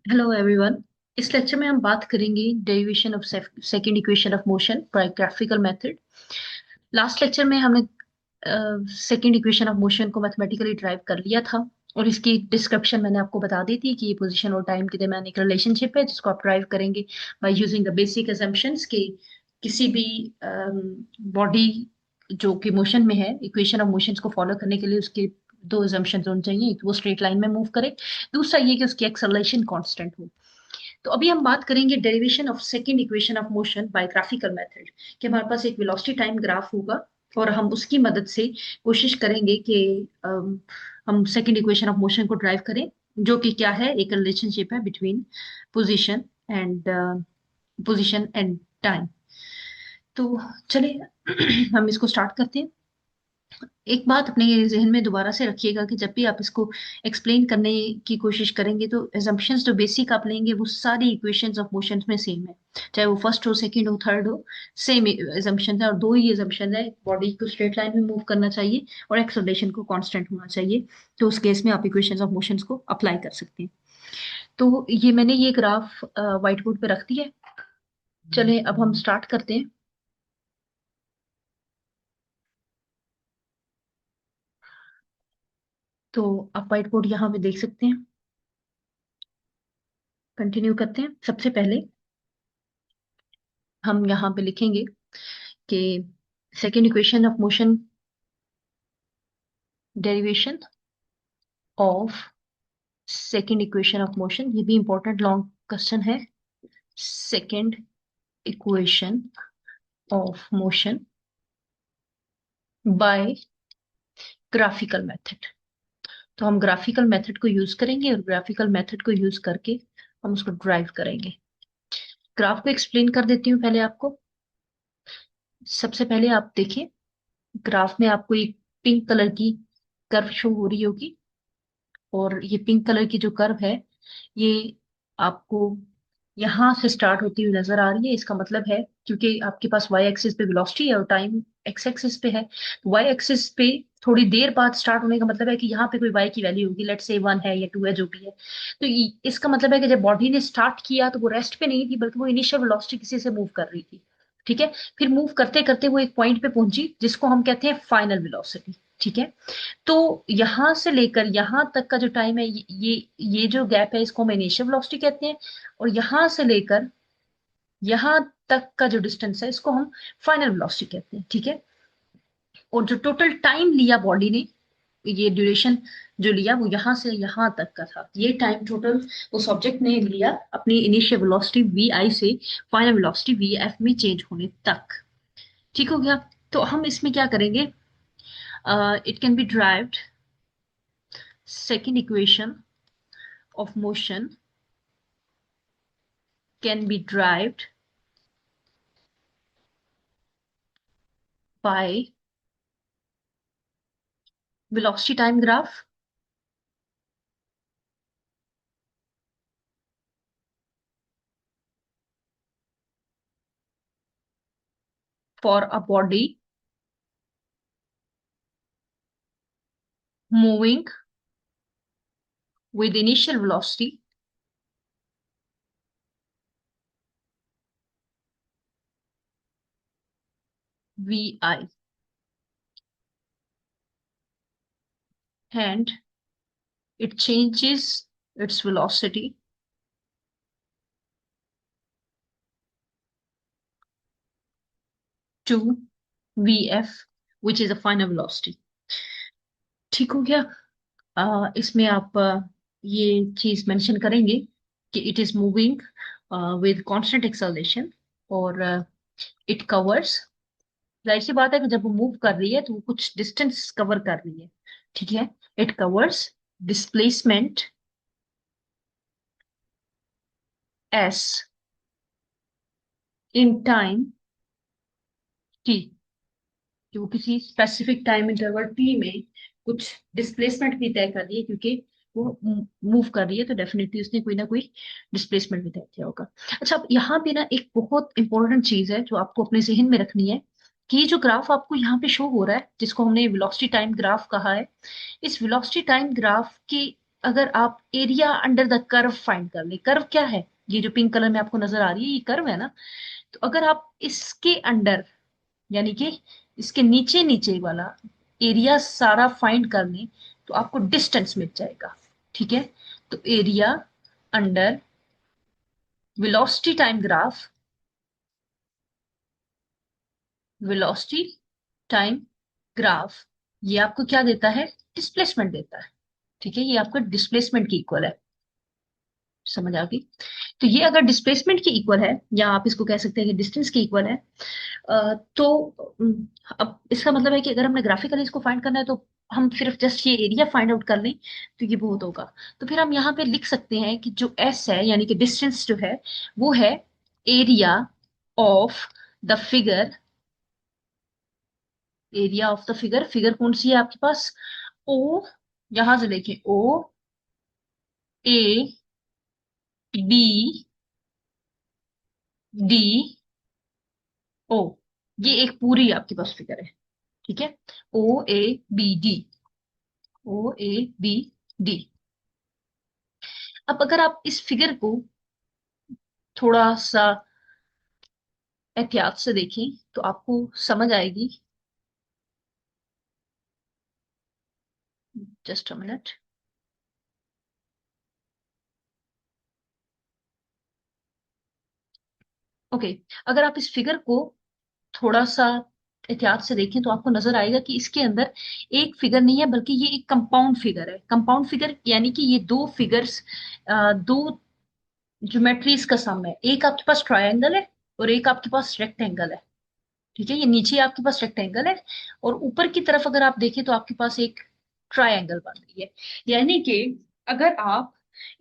Hello everyone. इस lecture में हम बात करेंगे derivation of second equation of motion by graphical method. Last lecture में हमने सेकंड इक्वेशन ऑफ मोशन को मैथमेटिकली ड्राइव कर लिया था और इसकी डिस्क्रिप्शन मैंने आपको बता दी थी कि ये पोजीशन और टाइम के दरमियान एक रिलेशनशिप है जिसको आप ड्राइव करेंगे by using the basic assumptions कि किसी भी बॉडी जो कि मोशन में है इक्वेशन ऑफ मोशंस को फॉलो करने के लिए उसके दो असम्पशंस होने चाहिए। एक तो वो स्ट्रेट लाइन में मूव करे, दूसरा ये कि उसकी एक्सेलरेशन कांस्टेंट हो। तो अभी हम बात करेंगे derivation of second equation of motion by graphical method कि हमारे पास एक वेलोसिटी टाइम ग्राफ होगा और हम उसकी मदद से कोशिश करेंगे कि हम सेकंड इक्वेशन ऑफ मोशन को ड्राइव करें, जो कि क्या है, एक रिलेशनशिप है between position and position and time. तो चलिए हम इसको स्टार्ट करते हैं। एक बात अपने जहन में दोबारा से रखिएगा कि जब भी आप इसको एक्सप्लेन करने की कोशिश करेंगे तो assumptions जो बेसिक आप लेंगे वो सारी इक्वेशंस ऑफ मोशंस में सेम है, चाहे वो फर्स्ट हो, सेकंड हो, थर्ड हो। सेम assumptions है और दो ही assumptions है, बॉडी को स्ट्रेट लाइन में मूव करना चाहिए और एक्सेलरेशन को कांस्टेंट होना चाहिए। तो उस केस में आप इक्वेशंस ऑफ मोशंस को अप्लाई कर सकते हैं। तो ये मैंने ये ग्राफ व्हाइट बोर्ड पे रख दिया है। चले अब हम स्टार्ट करते हैं। तो आप व्हाइट बोर्ड यहाँ पे देख सकते हैं। कंटिन्यू करते हैं। सबसे पहले हम यहाँ पे लिखेंगे कि second equation of motion, derivation of second equation of motion, ये भी इंपॉर्टेंट लॉन्ग क्वेश्चन है। Second equation of motion by graphical method. तो हम ग्राफिकल मेथड को यूज करेंगे और ग्राफिकल मेथड को यूज करके हम उसको ड्राइव करेंगे। ग्राफ को एक्सप्लेन कर देती हूँ पहले आपको। सबसे पहले आप देखिए, ग्राफ में आपको एक पिंक कलर की कर्व शो हो रही होगी और ये पिंक कलर की जो कर्व है ये आपको यहाँ से स्टार्ट होती हुई नजर आ रही है। इसका मतलब है क्योंकि आपके पास वाई एक्सिस पे वेलोसिटी है और टाइम एक्स एक्सिस पे है, तो वाई एक्सिस पे थोड़ी देर बाद स्टार्ट होने का मतलब है कि यहाँ पे कोई वाई की वैल्यू होगी, लेट्स से 1 है या 2 है, जो भी है। तो इसका मतलब है कि जब बॉडी ने स्टार्ट किया तो वो रेस्ट पे नहीं थी बल्कि वो इनिशियल वेलोसिटी किसी से मूव कर रही थी। ठीक है। फिर मूव करते करते वो एक पॉइंट पे पहुंची जिसको हम कहते हैं फाइनल वेलोसिटी। ठीक है। तो यहां से लेकर यहां तक का जो टाइम है, ये जो गैप है इसको हम इनिशियल वेलोसिटी कहते हैं और यहां से लेकर यहां तक का जो डिस्टेंस है इसको हम फाइनल वेलोसिटी कहते हैं। ठीक है। और जो टोटल टाइम लिया बॉडी ने, ये ड्यूरेशन जो लिया वो यहां से यहां तक का था, ये टाइम टोटल उस ऑब्जेक्ट ने लिया अपनी इनिशियल वेलोसिटी वी आई से फाइनल वेलोसिटी वी एफ में चेंज होने तक। ठीक हो गया। तो हम इसमें क्या करेंगे, it can be derived second equation of motion can be derived by velocity time graph for a body moving with initial velocity vi and it changes its velocity to vf which is the final velocity। ठीक हो गया। इसमें आप ये चीज mention करेंगे कि it is moving with constant acceleration और इट कवर्स, जाहिर सी बात है कि जब वो मूव कर रही है तो वो कुछ डिस्टेंस कवर कर रही है। ठीक है। It covers displacement S in time T, कि वो किसी स्पेसिफिक टाइम इंटरवल टी में कुछ डिस्प्लेसमेंट भी तय कर रही है, क्योंकि वो मूव कर रही है तो डेफिनेटली उसने कोई ना कोई डिस्प्लेसमेंट भी तय किया होगा। अच्छा, अब यहाँ पे ना एक बहुत इंपॉर्टेंट चीज है जो आपको अपने जहन में रखनी है कि ये जो ग्राफ आपको यहाँ पे शो हो रहा है जिसको हमने वेलोसिटी टाइम ग्राफ कहा है, इस वेलोसिटी टाइम ग्राफ की अगर आप area under the curve find कर ले, कर्व क्या है, ये जो पिंक कलर में आपको नजर आ रही है ये कर्व है ना, तो अगर आप इसके अंडर यानी कि इसके नीचे नीचे वाला एरिया सारा फाइंड कर लें तो आपको डिस्टेंस मिल जाएगा। ठीक है, तो area under velocity time graph, velocity time graph, ये आपको क्या देता है, डिस्प्लेसमेंट देता है। ठीक है, ये आपको डिस्प्लेसमेंट की इक्वल है। समझ आ गई? तो ये अगर डिस्प्लेसमेंट की इक्वल है, या आप इसको कह सकते हैं कि डिस्टेंस की इक्वल है, तो अब इसका मतलब है कि अगर हमने ग्राफिकली इसको फाइंड करना है तो हम सिर्फ जस्ट ये एरिया फाइंड आउट कर लें तो ये बहुत होगा। तो फिर हम यहाँ पे लिख सकते हैं कि जो एस है यानी कि डिस्टेंस जो है वो है area of the figure, area of the figure, figure कौन सी है आपके पास, ओ, यहां से देखें ओ ए बी डी ओ, ये एक पूरी आपके पास फिगर है। ठीक है, O A B D, O A B D. अब अगर आप इस फिगर को थोड़ा सा एहतियात से देखें तो आपको समझ आएगी। Just a minute. ओके, अगर आप इस फिगर को थोड़ा सा एहतियात से देखें तो आपको नजर आएगा कि इसके अंदर एक फिगर नहीं है बल्कि ये एक कंपाउंड फिगर है। कंपाउंड फिगर यानी कि ये दो फिगर्स, दो ज्योमेट्रीज का सम है। एक आपके पास ट्रायंगल है और एक आपके पास रेक्टेंगल है। ठीक है, ये नीचे आपके पास रेक्टेंगल है और ऊपर की तरफ अगर आप देखें तो आपके पास एक ट्रायंगल बन रही है। यानी कि अगर आप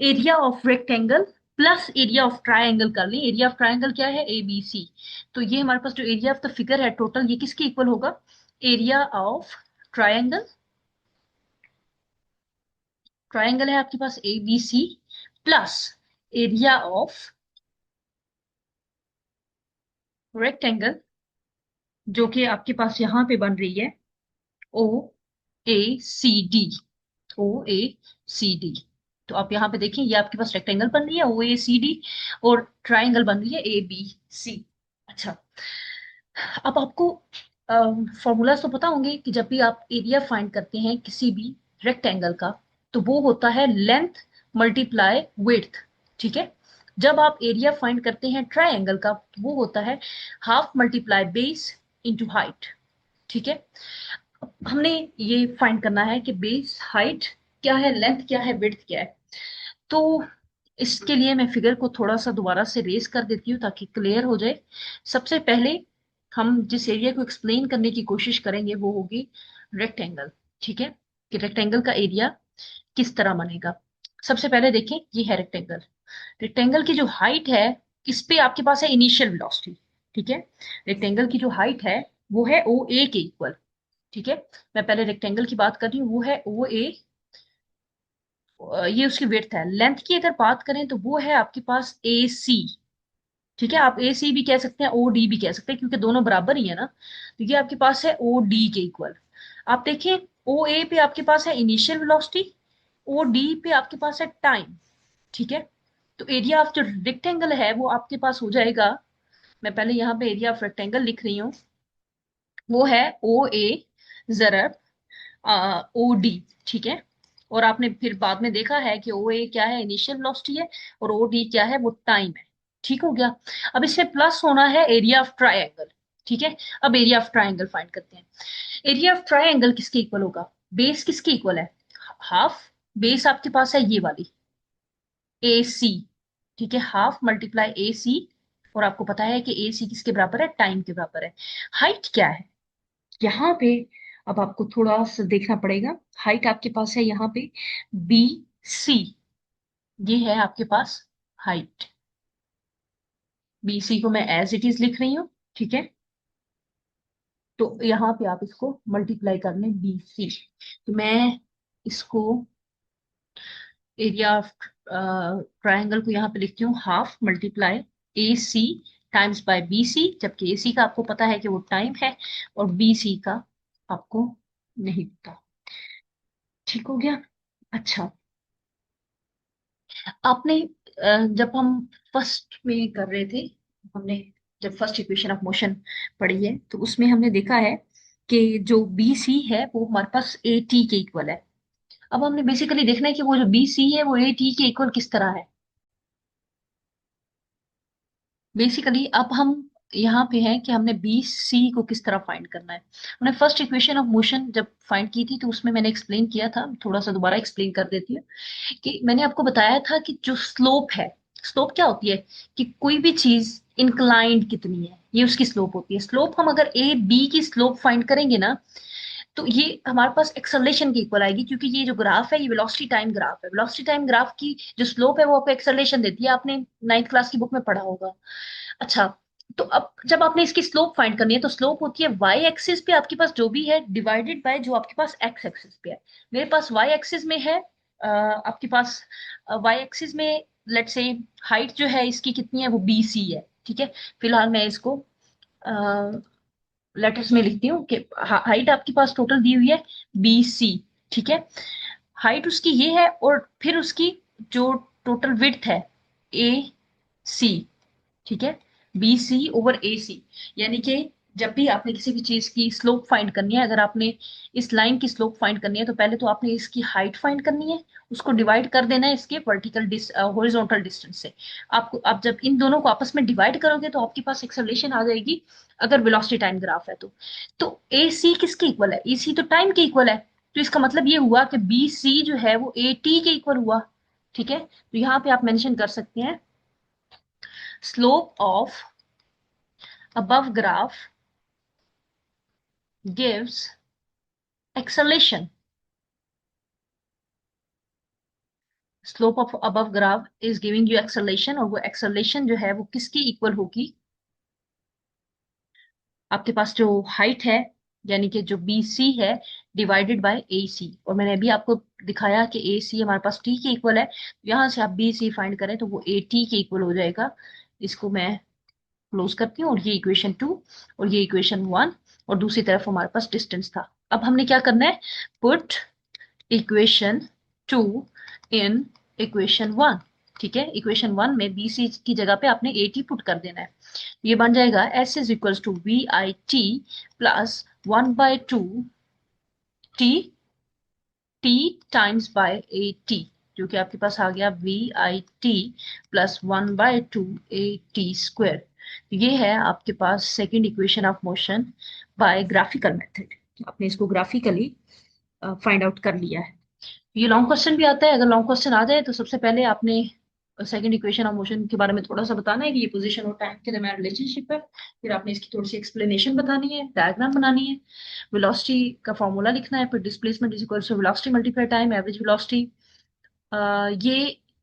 area of rectangle plus area of triangle कर लें, एरिया ऑफ ट्रायंगल क्या है, ए बी सी, तो ये हमारे पास जो एरिया ऑफ द फिगर है टोटल, ये किसके इक्वल होगा, एरिया ऑफ ट्रायंगल, ट्रायंगल है आपके पास A B C, plus area of rectangle जो कि आपके पास यहां पे बन रही है ओ ए सी डी, ओ ए सी डी। तो आप यहाँ पे देखें ये आपके पास रेक्टेंगल बन रही है ओ ए सी डी, और ट्राइंगल बन रही है ए बी सी। अच्छा, अब आपको फॉर्मूला तो पता होंगे कि जब भी आप एरिया फाइंड करते हैं किसी भी रेक्टेंगल का तो वो होता है लेंथ मल्टीप्लाई विड्थ। ठीक है, जब आप एरिया फाइंड करते हैं ट्राइंगल का तो वो होता है half multiply base into height. ठीक है, हमने ये फाइंड करना है कि बेस हाइट क्या है, लेंथ क्या है, विड्थ क्या है। तो इसके लिए मैं फिगर को थोड़ा सा दोबारा से रेस कर देती हूँ ताकि क्लियर हो जाए। सबसे पहले हम जिस एरिया को एक्सप्लेन करने की कोशिश करेंगे वो होगी रेक्टेंगल। ठीक है, कि रेक्टेंगल का एरिया किस तरह बनेगा। सबसे पहले देखें ये है रेक्टेंगल, रेक्टेंगल की जो हाइट है इस पे आपके पास है इनिशियल वेलोसिटी। ठीक है, रेक्टेंगल की जो हाइट है वो है ओ ए के इक्वल। ठीक है, मैं पहले रेक्टेंगल की बात कर रही हूँ, वो है ओ ए, ये उसकी विड्थ है। लेंथ की अगर बात करें तो वो है आपके पास ए सी। ठीक है, आप ए सी भी कह सकते हैं, ओ डी भी कह सकते हैं क्योंकि दोनों बराबर ही है ना, तो ये आपके पास है ओ डी के इक्वल। आप देखिए ओ ए पे आपके पास है इनिशियल वेलोसिटी, ओ डी पे आपके पास है टाइम। ठीक है, तो एरिया ऑफ जो रेक्टेंगल है वो आपके पास हो जाएगा, मैं पहले यहाँ पे एरिया ऑफ रेक्टेंगल लिख रही हूँ, वो है ओ ए जरब ओ डी। ठीक है, और आपने फिर बाद में देखा है कि ओ ए क्या है, इनिशियल वेलोसिटी है, और ओ डी क्या है, वो टाइम है। ठीक हो गया, अब इसमें प्लस होना है एरिया ऑफ ट्राइंगल। ठीक है, अब एरिया ऑफ ट्राइंगल फाइंड करते हैं। एरिया ऑफ ट्राइंगल किसके इक्वल होगा, बेस किसके इक्वल है, हाफ, बेस आपके पास है ये वाली ए सी। ठीक है, हाफ मल्टीप्लाई ए सी, और आपको पता है कि ए सी किसके बराबर है, टाइम के बराबर है। हाइट क्या है यहाँ पे, अब आपको थोड़ा सा देखना पड़ेगा। हाइट आपके पास है यहाँ पे बी सी, ये है आपके पास हाइट, बी सी को मैं एज इट इज लिख रही हूँ। ठीक है, तो यहाँ पे आप इसको मल्टीप्लाई कर लें बी सी, तो मैं इसको एरिया ऑफ ट्राइंगल को यहाँ पे लिखती हूँ half multiply A C times by B C, जबकि ए सी का आपको पता है कि वो टाइम है और बी सी का आपको नहीं पता। ठीक हो गया। अच्छा, आपने जब हम फर्स्ट में कर रहे थे, हमने जब फर्स्ट इक्वेशन ऑफ मोशन पढ़ी है तो उसमें हमने देखा है कि जो बी सी है वो हमारे पास ए टी के इक्वल है। अब हमने बेसिकली देखना है कि वो जो बी सी है वो ए टी के इक्वल किस तरह है। बेसिकली अब हम यहाँ पे हैं कि हमने बी सी को किस तरह फाइंड करना है। हमने फर्स्ट इक्वेशन ऑफ मोशन जब फाइंड की थी तो उसमें मैंने एक्सप्लेन किया था, थोड़ा सा दोबारा एक्सप्लेन कर देती हूँ कि मैंने आपको बताया था कि जो स्लोप है, स्लोप क्या होती है कि कोई भी चीज इंक्लाइंड कितनी है ये उसकी स्लोप होती है। स्लोप हम अगर ए बी की स्लोप फाइंड करेंगे ना तो ये हमारे पास एक्सेलरेशन की इक्वल आएगी, क्योंकि ये जो ग्राफ है ये वेलोसिटी टाइम ग्राफ है। वेलोसिटी टाइम ग्राफ की जो स्लोप है वो आपको एक्सेलरेशन देती है, आपने नाइन्थ क्लास की बुक में पढ़ा होगा। अच्छा, तो अब जब आपने इसकी स्लोप फाइंड करनी है तो स्लोप होती है वाई एक्सिस पे आपके पास जो भी है डिवाइडेड बाय जो आपके पास एक्स एक्सिस पे है। मेरे पास वाई एक्सिस में है आपके पास वाई एक्सिस में लेट से हाइट जो है इसकी कितनी है वो बी सी है, ठीक है। फिलहाल मैं इसको लेटर्स में लिखती हूँ कि हाइट आपके पास टोटल दी हुई है बी सी, ठीक है। हाइट उसकी ये है और फिर उसकी जो टोटल विड्थ है ए सी, ठीक है। बी सी ओवर ए सी, यानी कि जब भी आपने किसी भी चीज की स्लोप फाइंड करनी है, अगर आपने इस लाइन की स्लोप फाइंड करनी है तो पहले तो आपने इसकी हाइट फाइंड करनी है, उसको डिवाइड कर देना है इसके वर्टिकल हॉरिजॉन्टल डिस्टेंस से। आपको आप जब इन दोनों को आपस में डिवाइड करोगे तो आपके पास एक्सेलरेशन आ जाएगी, अगर वेलोसिटी टाइम ग्राफ है तो ए सी किसके इक्वल है, ए सी तो टाइम के इक्वल है। तो इसका मतलब ये हुआ कि बी सी जो है वो ए टी के इक्वल हुआ, ठीक है। तो यहाँ पे आप मेंशन कर सकते हैं slope of above graph gives acceleration। Slope of above graph is giving you acceleration, और वो एक्सेलरेशन जो है वो किसकी इक्वल होगी, आपके पास जो हाइट है यानी कि जो बी सी है डिवाइडेड बाय ए सी। और मैंने अभी आपको दिखाया कि ए सी हमारे पास टी के इक्वल है, यहां से आप बी सी फाइंड करें तो वो ए टी के इक्वल हो जाएगा। इसको मैं क्लोज करती हूँ, और ये इक्वेशन टू और ये इक्वेशन वन, और दूसरी तरफ हमारे पास डिस्टेंस था। अब हमने क्या करना है, put equation two in equation one, ठीक है। इक्वेशन वन में बी सी की जगह पे आपने ए टी पुट कर देना है। ये बन जाएगा S is equals to V I T plus 1/2 T T times by A T, जो कि आपके पास आ गया V I T plus 1/2 A T square. ये है आपके पास second equation of motion by graphical method. आपने इसको ग्राफिकली फाइंड आउट कर लिया है। ये लॉन्ग क्वेश्चन भी आता है, अगर लॉन्ग क्वेश्चन आ जाए तो सबसे पहले आपने सेकंड इक्वेशन ऑफ मोशन के बारे में थोड़ा सा बताना है कि ये पोजीशन और टाइम के दरमियान रिलेशनशिप है। फिर आपने इसकी थोड़ी सी एक्सप्लेनेशन बतानी है, डायग्राम बनानी है, वेलोसिटी का फॉर्मूला लिखना है, फिर displacement is equal to velocity multiply time average velocity.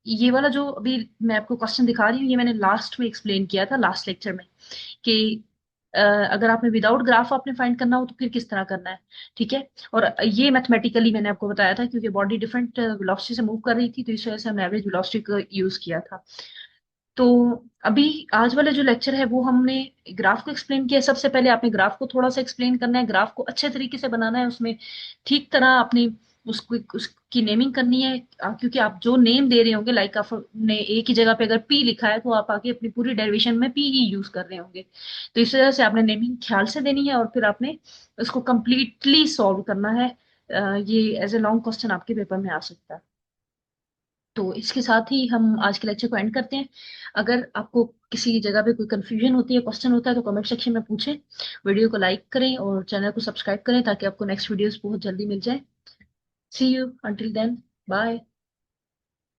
ये वाला जो अभी मैं आपको क्वेश्चन दिखा रही हूँ ये मैंने लास्ट में एक्सप्लेन किया था, लास्ट लेक्चर में, कि अगर आपने विदाउट ग्राफ आपने फाइंड करना हो तो फिर किस तरह करना है, ठीक है। और ये मैथमेटिकली मैंने आपको बताया था क्योंकि बॉडी डिफरेंट वेलोसिटी से मूव कर रही थी, तो इस वजह से हमने एवरेज वेलोसिटी का यूज किया था। तो अभी आज वाला जो लेक्चर है वो हमने ग्राफ को एक्सप्लेन किया है। सबसे पहले आपने ग्राफ को थोड़ा सा एक्सप्लेन करना है, ग्राफ को अच्छे तरीके से बनाना है, उसमें ठीक तरह आपने उसको उसकी नेमिंग करनी है। क्योंकि आप जो नेम दे रहे होंगे, लाइक आपने ए की जगह पे अगर पी लिखा है तो आप आगे अपनी पूरी डेरिवेशन में पी ही यूज कर रहे होंगे। तो इस वजह से आपने नेमिंग ख्याल से देनी है और फिर आपने उसको कंप्लीटली सॉल्व करना है। ये एज ए लॉन्ग क्वेश्चन आपके पेपर में आ सकता है। तो इसके साथ ही हम आज के लेक्चर को एंड करते हैं। अगर आपको किसी जगह पे कोई कंफ्यूजन होती है, क्वेश्चन होता है तो कमेंट सेक्शन में पूछें। वीडियो को लाइक करें और चैनल को सब्सक्राइब करें ताकि आपको नेक्स्ट वीडियोस बहुत जल्दी मिल जाए। सी यू अंटिल देन, बाय।